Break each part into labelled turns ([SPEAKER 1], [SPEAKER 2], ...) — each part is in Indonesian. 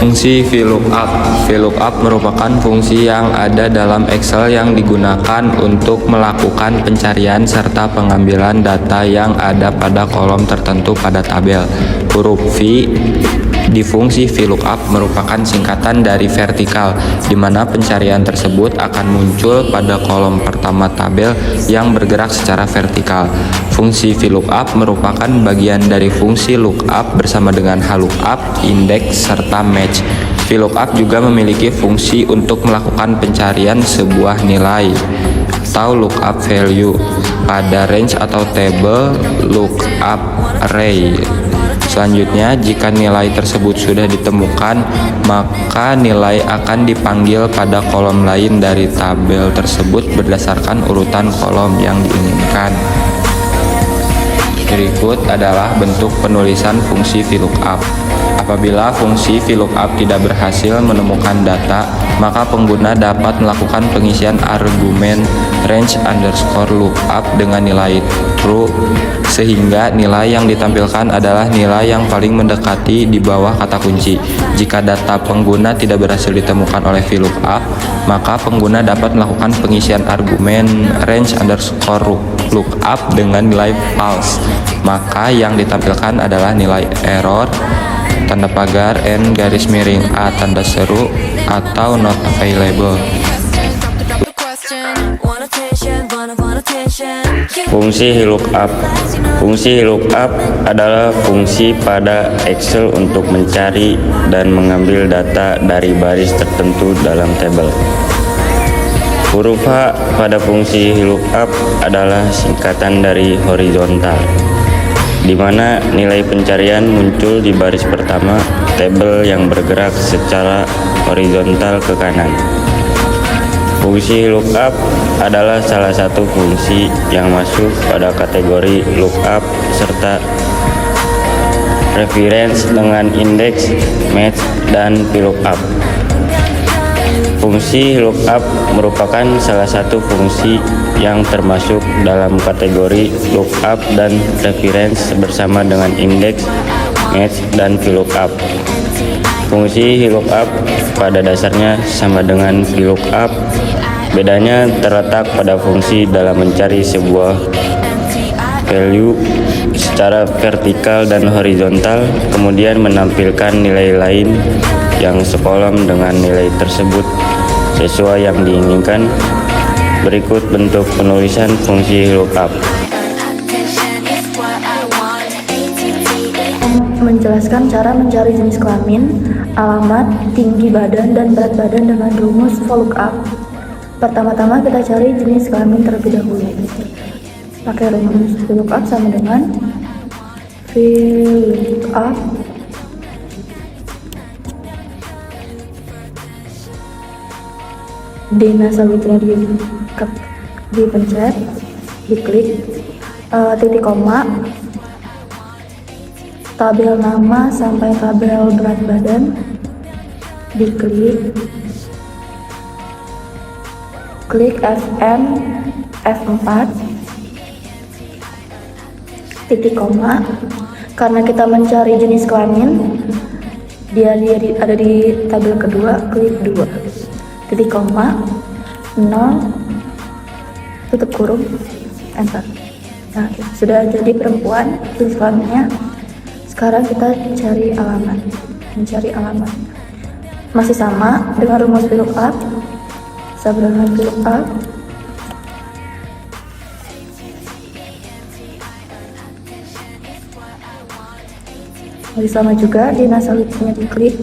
[SPEAKER 1] Fungsi VLOOKUP. VLOOKUP merupakan fungsi yang ada dalam Excel yang digunakan untuk melakukan pencarian serta pengambilan data yang ada pada kolom tertentu pada tabel. Huruf V di fungsi VLOOKUP merupakan singkatan dari vertikal, di mana pencarian tersebut akan muncul pada kolom pertama tabel yang bergerak secara vertikal. Fungsi VLOOKUP merupakan bagian dari fungsi lookup bersama dengan HLOOKUP, index, serta match. VLOOKUP juga memiliki fungsi untuk melakukan pencarian sebuah nilai atau lookup value pada range atau table lookup array. Selanjutnya, jika nilai tersebut sudah ditemukan, maka nilai akan dipanggil pada kolom lain dari tabel tersebut berdasarkan urutan kolom yang diinginkan. Berikut adalah bentuk penulisan fungsi VLOOKUP. Apabila fungsi VLOOKUP tidak berhasil menemukan data, maka pengguna dapat melakukan pengisian argumen range underscore lookup dengan nilai true, sehingga nilai yang ditampilkan adalah nilai yang paling mendekati di bawah kata kunci. Jika data pengguna tidak berhasil ditemukan oleh VLOOKUP, maka pengguna dapat melakukan pengisian argumen range underscore lookup dengan nilai false, maka yang ditampilkan adalah nilai error, tanda pagar, N garis miring A tanda seru, atau not available.
[SPEAKER 2] Fungsi VLOOKUP. Fungsi VLOOKUP adalah fungsi pada Excel untuk mencari dan mengambil data dari baris tertentu dalam tabel. Huruf H pada fungsi VLOOKUP adalah singkatan dari horizontal, di mana nilai pencarian muncul di baris pertama tabel yang bergerak secara horizontal ke kanan. Fungsi lookup adalah salah satu fungsi yang masuk pada kategori lookup serta reference dengan indeks, match, dan VLOOKUP. Fungsi lookup merupakan salah satu fungsi yang termasuk dalam kategori lookup dan reference bersama dengan indeks, match, dan VLOOKUP. Fungsi VLOOKUP pada dasarnya sama dengan VLOOKUP, bedanya terletak pada fungsi dalam mencari sebuah value secara vertikal dan horizontal, kemudian menampilkan nilai lain yang sekolom dengan nilai tersebut sesuai yang diinginkan. Berikut bentuk penulisan fungsi lookup.
[SPEAKER 3] Menjelaskan cara mencari jenis kelamin, alamat, tinggi badan, dan berat badan dengan rumus VLOOKUP. Pertama-tama kita cari jenis kelamin terlebih dahulu. Pakai rumus VLOOKUP sama dengan VLOOKUP Dina Sawitri dipencet, diklik, titik koma, tabel nama sampai tabel berat badan, diklik, klik Fn F4, titik koma. Karena kita mencari jenis kelamin, dia ada di tabel kedua, klik 2, titik koma, 0, tutup kurung, enter. Nah, sudah jadi perempuan jenis kelaminnya. Sekarang kita cari alamat, mencari alamat. Masih sama dengan rumus VLOOKUP, sama dengan VLOOKUP. Masih sama juga, di nasalitinya diklik,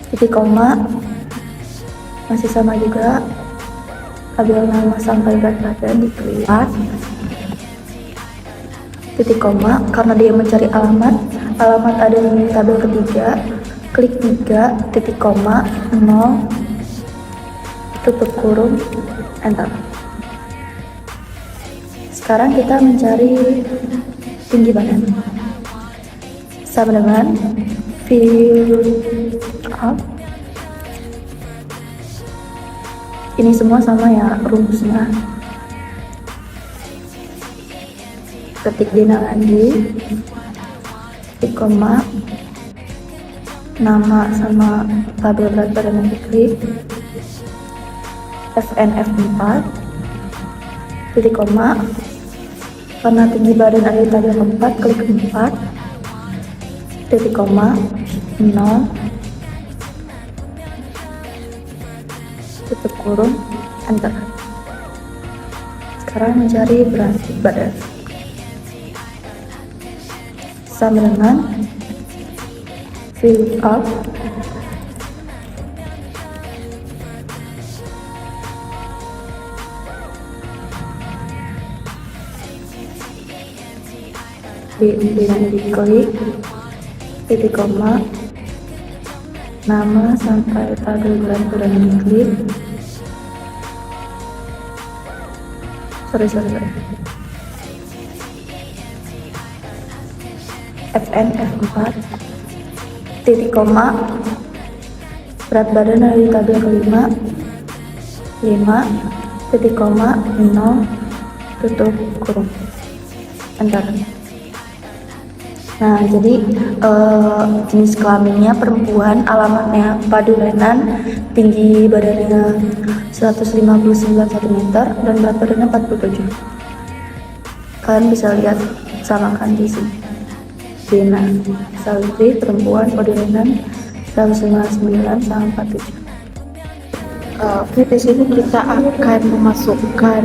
[SPEAKER 3] titik koma, masih sama juga, tabel nama sampai berat badan diklik, titik koma. Karena dia mencari alamat ada di tabel ketiga, klik 3, titik koma, 0, tutup kurung, enter. Sekarang kita mencari tinggi badan, sama dengan VLOOKUP. Ini semua sama ya rumusnya. Ketik Dina lagi, titik koma, nama sama tabel berat badan yang diklik, FNF4, titik koma, karena tinggi badan ada di tabel keempat, klik 4, titik koma, 0, tutup kurung, enter. Sekarang mencari berat badan sama dengan fill up dengan diklik, titik koma, nama sampai tabel berat badan diklik, sorry. FNF4, titik koma, berat badan ada di tabel kelima, 5, titik koma, 0, tutup kurung, enter. Nah, jadi jenis kelaminnya perempuan, alamatnya Padurenan, tinggi badannya 159 cm dan berat badannya 47. Kalian bisa lihat samakan di sini. Dina Salvi, perempuan, Padurenan 159 sama 47.
[SPEAKER 4] Oke, di sini kita akan memasukkan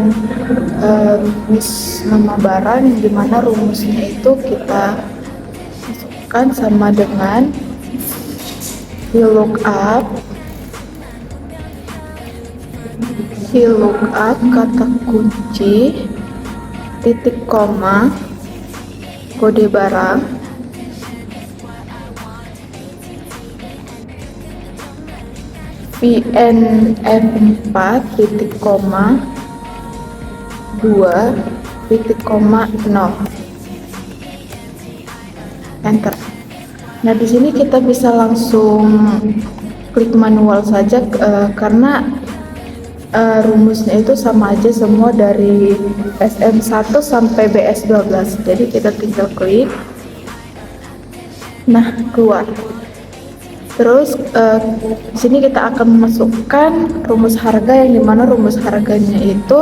[SPEAKER 4] rumus nama barang, yang dimana rumusnya itu kita masukkan sama dengan VLOOKUP kata kunci, titik koma, kode barang, VNF4, titik koma, 2, titik koma, 0, enter. Nah, di sini kita bisa langsung klik manual saja karena rumusnya itu sama aja semua dari SM1 sampai BS12. Jadi kita tinggal klik. Nah, keluar. Terus di sini kita akan memasukkan rumus harga, yang dimana rumus harganya itu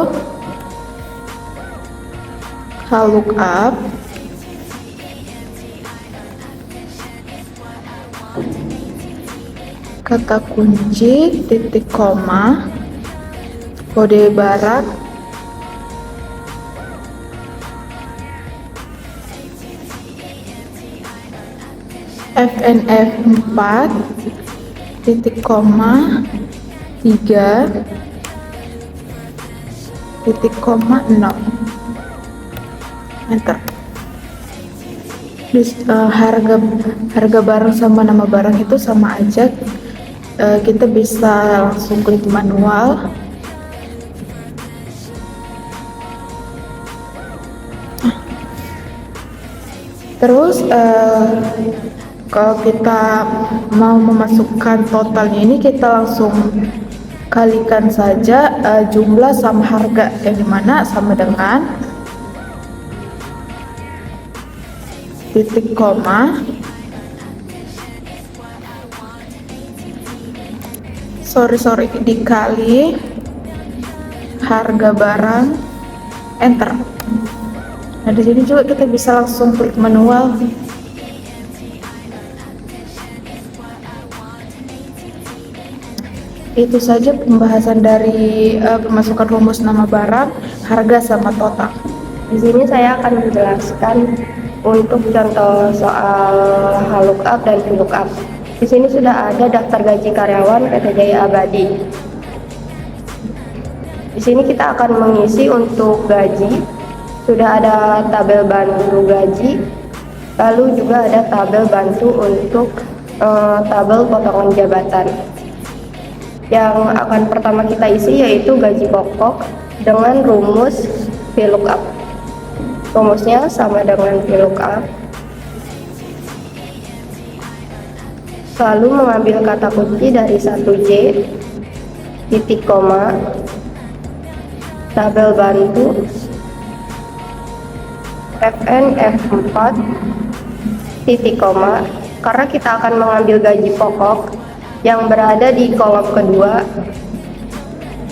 [SPEAKER 4] VLOOKUP kata kunci, titik koma, kode barang, FNF4, titik koma, 3, titik koma, 0, enter. Terus harga barang sama nama barang itu sama aja, kita bisa langsung klik manual. Terus kalau kita mau memasukkan totalnya ini, kita langsung kalikan saja jumlah sama harga, yang dimana sama dengan titik koma, dikali harga barang, enter. Nah, di sini juga kita bisa langsung klik manual. Itu saja pembahasan dari pemasukan rumus nama barang, harga sama total.
[SPEAKER 3] Di sini saya akan menjelaskan untuk contoh soal VLOOKUP dan VLOOKUP. Di sini sudah ada daftar gaji karyawan PT Jaya Abadi. Di sini kita akan mengisi untuk gaji. Sudah ada tabel bantu gaji, lalu juga ada tabel bantu untuk tabel potongan jabatan. Yang akan pertama kita isi yaitu gaji pokok dengan rumus VLOOKUP. Rumusnya sama dengan VLOOKUP. Lalu mengambil kata kunci dari 1J, titik koma, tabel bantu, FNF4, titik koma,
[SPEAKER 5] karena kita akan mengambil gaji pokok yang berada di kolom kedua,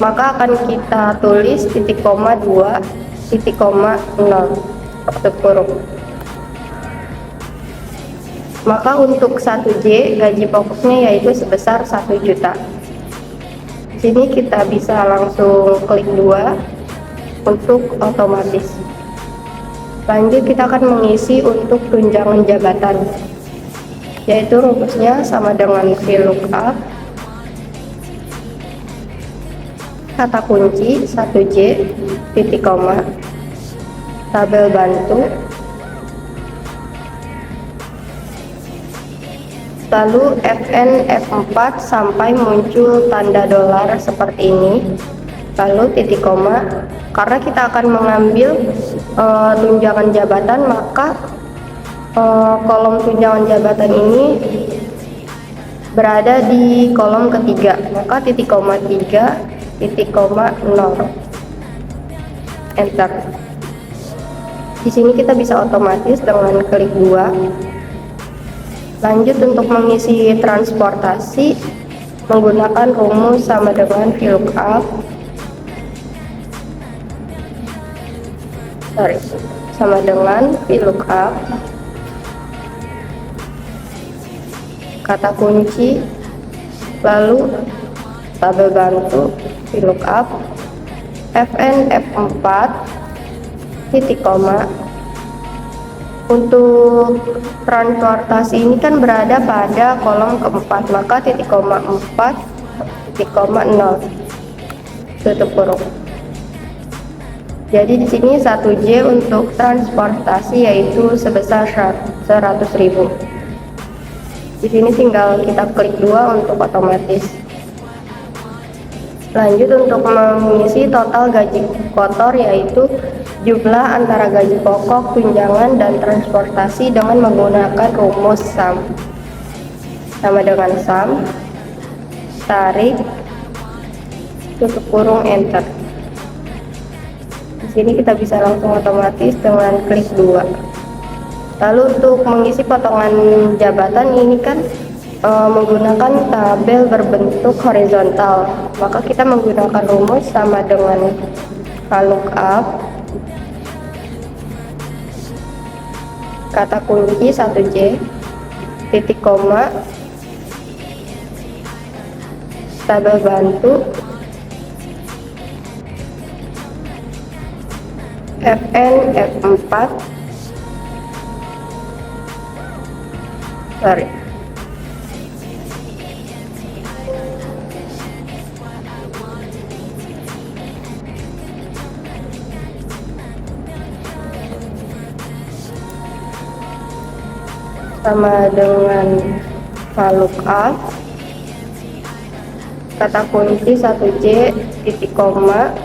[SPEAKER 5] maka akan kita tulis titik koma 2 titik koma 0 tutup kurung. Maka untuk 1J gaji pokoknya yaitu sebesar 1 juta. Di sini kita bisa langsung klik 2 untuk otomatis. Lanjut kita akan mengisi untuk tunjangan jabatan, yaitu rumusnya sama dengan VLOOKUP kata kunci 1J titik koma tabel bantu, lalu FN F4 sampai muncul tanda dolar seperti ini, lalu titik koma. Karena kita akan mengambil tunjangan jabatan, maka kolom tunjangan jabatan ini berada di kolom ketiga, maka titik koma 3 titik koma 0 enter. Di sini kita bisa otomatis dengan klik 2. Lanjut untuk mengisi transportasi menggunakan rumus sama dengan VLOOKUP sama dengan VLOOKUP kata kunci, lalu tabel bantu VLOOKUP FN F4 titik koma. Untuk transportasi ini kan berada pada kolom keempat, maka titik koma 4 titik koma 0 tutup kurung. Jadi di sini 1J untuk transportasi yaitu sebesar 100.000. Di sini tinggal kita klik 2 untuk otomatis. Lanjut untuk mengisi total gaji kotor yaitu jumlah antara gaji pokok, tunjangan, dan transportasi dengan menggunakan rumus SUM sama dengan SUM tarik tutup kurung enter. Di sini kita bisa langsung otomatis dengan klik 2. Lalu untuk mengisi potongan jabatan ini kan menggunakan tabel berbentuk horizontal, maka kita menggunakan rumus sama dengan VLOOKUP kata kunci 1J titik koma tabel bantu FN F4 sama dengan VLOOKUP kata kunci 1J titik koma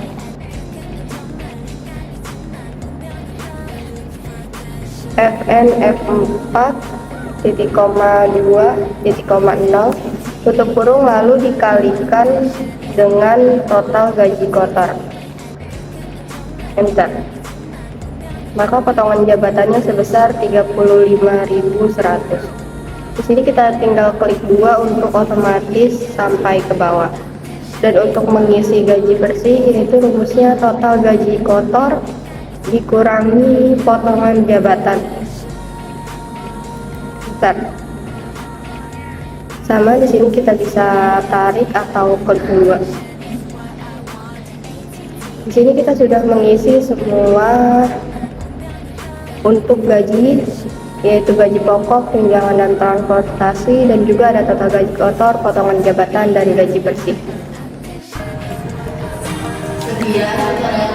[SPEAKER 5] FN F4 titik koma 2 titik koma 0 tutup kurung, lalu dikalikan dengan total gaji kotor enter. Maka potongan jabatannya sebesar 35.100. Di sini kita tinggal klik 2 untuk otomatis sampai ke bawah. Dan untuk mengisi gaji bersih yaitu rumusnya total gaji kotor dikurangi potongan jabatan. Bentar. Sama di sini kita bisa tarik atau klik 2. Di sini kita sudah mengisi semua untuk gaji, yaitu gaji pokok, tunjangan dan transportasi, dan juga ada total gaji kotor, potongan jabatan dari gaji bersih.
[SPEAKER 3] Sekian